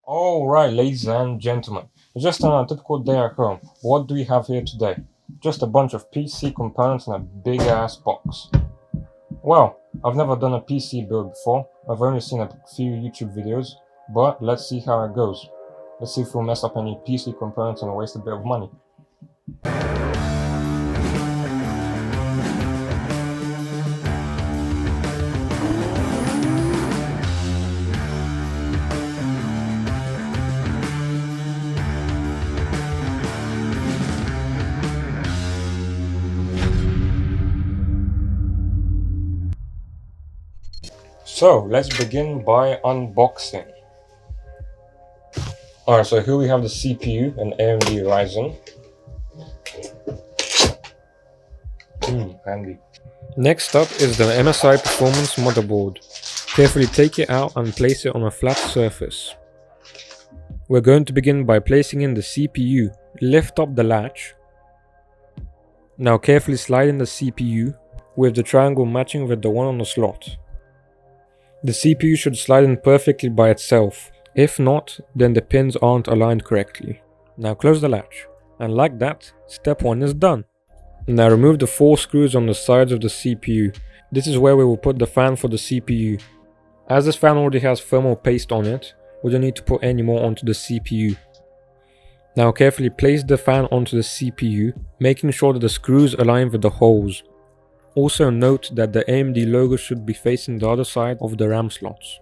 Alright, ladies and gentlemen, it's just another typical day at home. What do we have here today? Just a bunch of PC components in a big ass box. Well, I've never done a PC build before, I've only seen a few YouTube videos, but let's see how it goes. Let's see if we'll mess up any PC components and waste a bit of money. So, let's begin by unboxing. Alright, so here we have the CPU, an AMD Ryzen. Handy. Next up is the MSI Performance motherboard. Carefully take it out and place it on a flat surface. We're going to begin by placing in the CPU. Lift up the latch. Now carefully slide in the CPU with the triangle matching with the one on the slot. The CPU should slide in perfectly by itself. If not, then the pins aren't aligned correctly. Now close the latch. And like that, step 1 is done. Now remove the 4 screws on the sides of the CPU. This is where we will put the fan for the CPU. As this fan already has thermal paste on it, we don't need to put any more onto the CPU. Now carefully place the fan onto the CPU, making sure that the screws align with the holes. Also note that the AMD logo should be facing the other side of the RAM slots.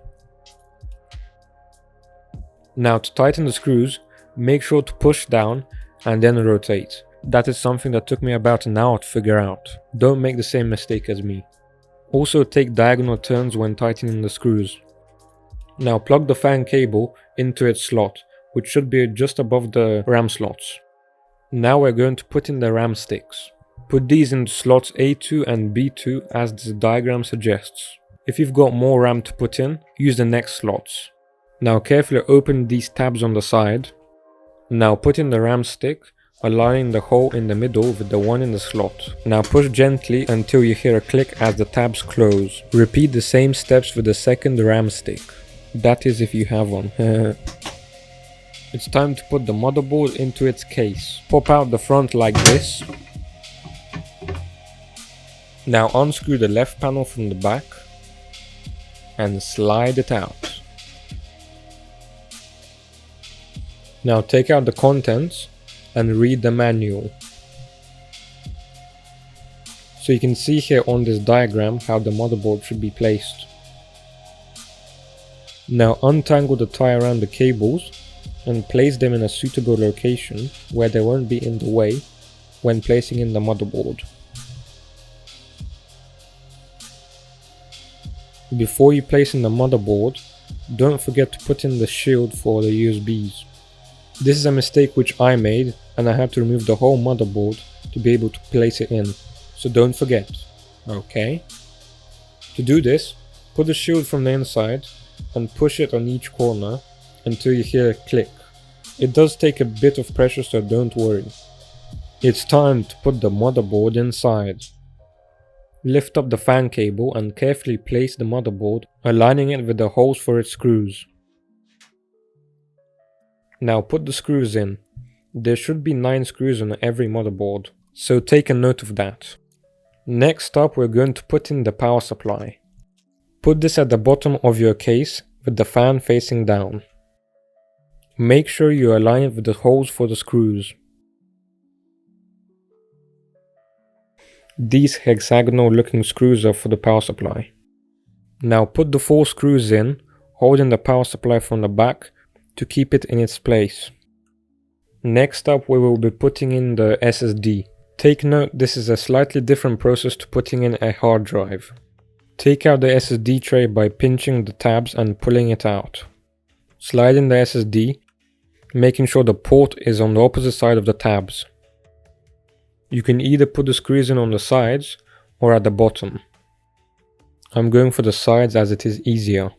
Now to tighten the screws, make sure to push down and then rotate. That is something that took me about an hour to figure out. Don't make the same mistake as me. Also take diagonal turns when tightening the screws. Now plug the fan cable into its slot, which should be just above the RAM slots. Now we're going to put in the RAM sticks. Put these into slots A2 and B2 as the diagram suggests. If you've got more RAM to put in, use the next slots. Now carefully open these tabs on the side. Now put in the RAM stick, aligning the hole in the middle with the one in the slot. Now push gently until you hear a click as the tabs close. Repeat the same steps with the second RAM stick. That is if you have one. It's time to put the motherboard into its case. Pop out the front like this. Now unscrew the left panel from the back and slide it out. Now take out the contents and read the manual. So you can see here on this diagram how the motherboard should be placed. Now untangle the tie around the cables and place them in a suitable location where they won't be in the way when placing in the motherboard. Before you place in the motherboard, don't forget to put in the shield for the USBs. This is a mistake which I made and I had to remove the whole motherboard to be able to place it in, so don't forget, okay? To do this, put the shield from the inside and push it on each corner until you hear a click. It does take a bit of pressure, so don't worry. It's time to put the motherboard inside. Lift up the fan cable and carefully place the motherboard, aligning it with the holes for its screws. Now put the screws in. There should be 9 screws on every motherboard, so take a note of that. Next up, we're going to put in the power supply. Put this at the bottom of your case with the fan facing down. Make sure you align it with the holes for the screws. These hexagonal looking screws are for the power supply. Now put the 4 screws in, holding the power supply from the back to keep it in its place. Next up, we will be putting in the SSD. Take note, this is a slightly different process to putting in a hard drive. Take out the SSD tray by pinching the tabs and pulling it out. Slide in the SSD, making sure the port is on the opposite side of the tabs. You can either put the screws in on the sides or at the bottom. I'm going for the sides as it is easier.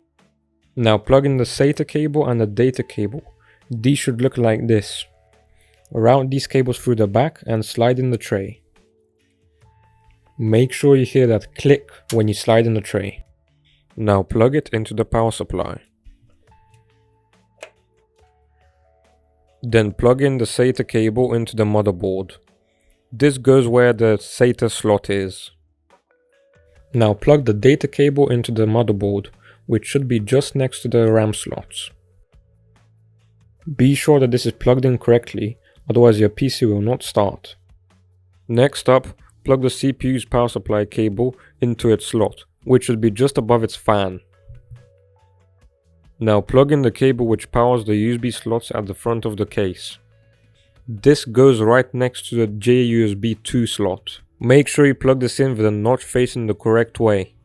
Now plug in the SATA cable and the data cable. These should look like this. Route these cables through the back and slide in the tray. Make sure you hear that click when you slide in the tray. Now plug it into the power supply. Then plug in the SATA cable into the motherboard. This goes where the SATA slot is. Now plug the data cable into the motherboard, which should be just next to the RAM slots. Be sure that this is plugged in correctly, otherwise your PC will not start. Next up, plug the CPU's power supply cable into its slot, which should be just above its fan. Now plug in the cable which powers the USB slots at the front of the case. This goes right next to the JUSB 2 slot. Make sure you plug this in with the notch facing the correct way.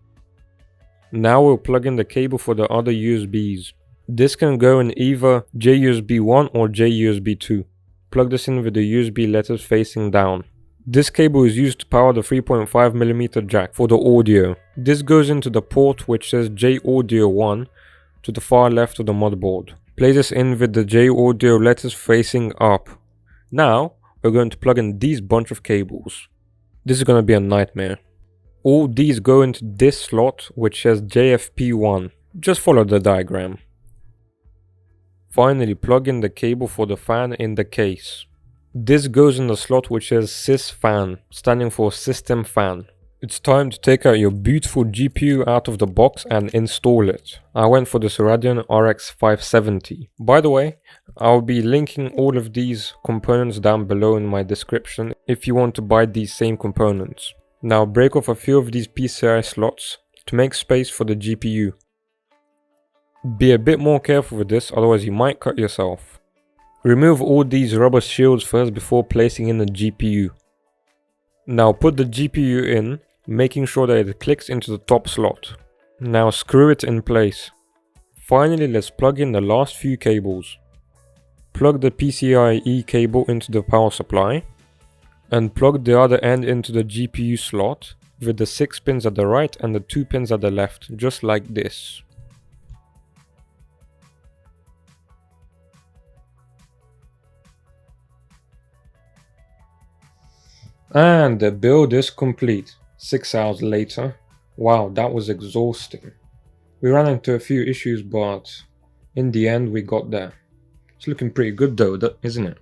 Now we'll plug in the cable for the other USBs. This can go in either JUSB 1 or JUSB 2. Plug this in with the USB letters facing down. This cable is used to power the 3.5mm jack for the audio. This goes into the port which says J Audio 1 to the far left of the motherboard. Place this in with the J Audio letters facing up. Now we're going to plug in these bunch of cables. This is going to be a nightmare. All these go into this slot which says JFP1. Just follow the diagram. Finally plug in the cable for the fan in the case. This goes in the slot which says SysFan, standing for System Fan. It's time to take out your beautiful GPU out of the box and install it. I went for this Radeon RX 570. By the way, I'll be linking all of these components down below in my description if you want to buy these same components. Now break off a few of these PCI slots to make space for the GPU. Be a bit more careful with this, otherwise you might cut yourself. Remove all these rubber shields first before placing in the GPU. Now put the GPU in, making sure that it clicks into the top slot. Now screw it in place. Finally, let's plug in the last few cables. Plug the PCIe cable into the power supply and plug the other end into the GPU slot with the 6 pins at the right and the 2 pins at the left, just like this. And the build is complete. 6 hours later. Wow, that was exhausting. We ran into a few issues, but in the end we got there. It's looking pretty good though, isn't it?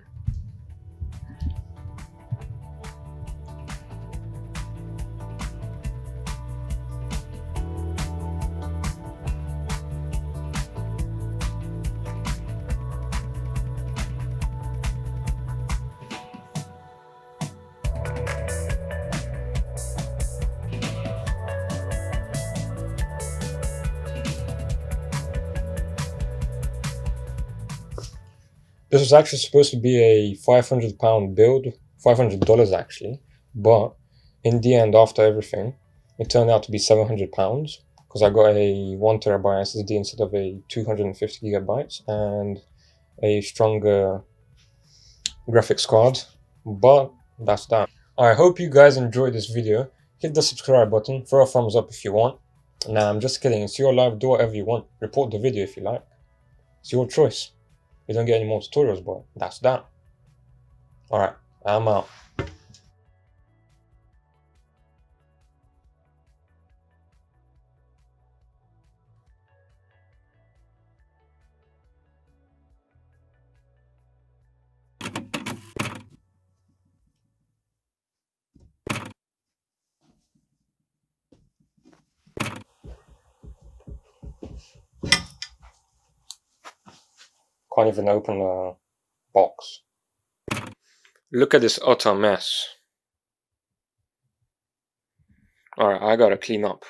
This was actually supposed to be a £500 build, $500 actually, but in the end, after everything, it turned out to be £700 because I got a 1TB SSD instead of a 250GB and a stronger graphics card, but that's that. I hope you guys enjoyed this video. Hit the subscribe button, throw a thumbs up if you want. Nah, I'm just kidding, it's your life, do whatever you want. Report the video if you like. It's your choice. You don't get any more tutorials, but that's that. Alright, I'm out. Can't even open the box. Look at this utter mess. Alright, I gotta clean up.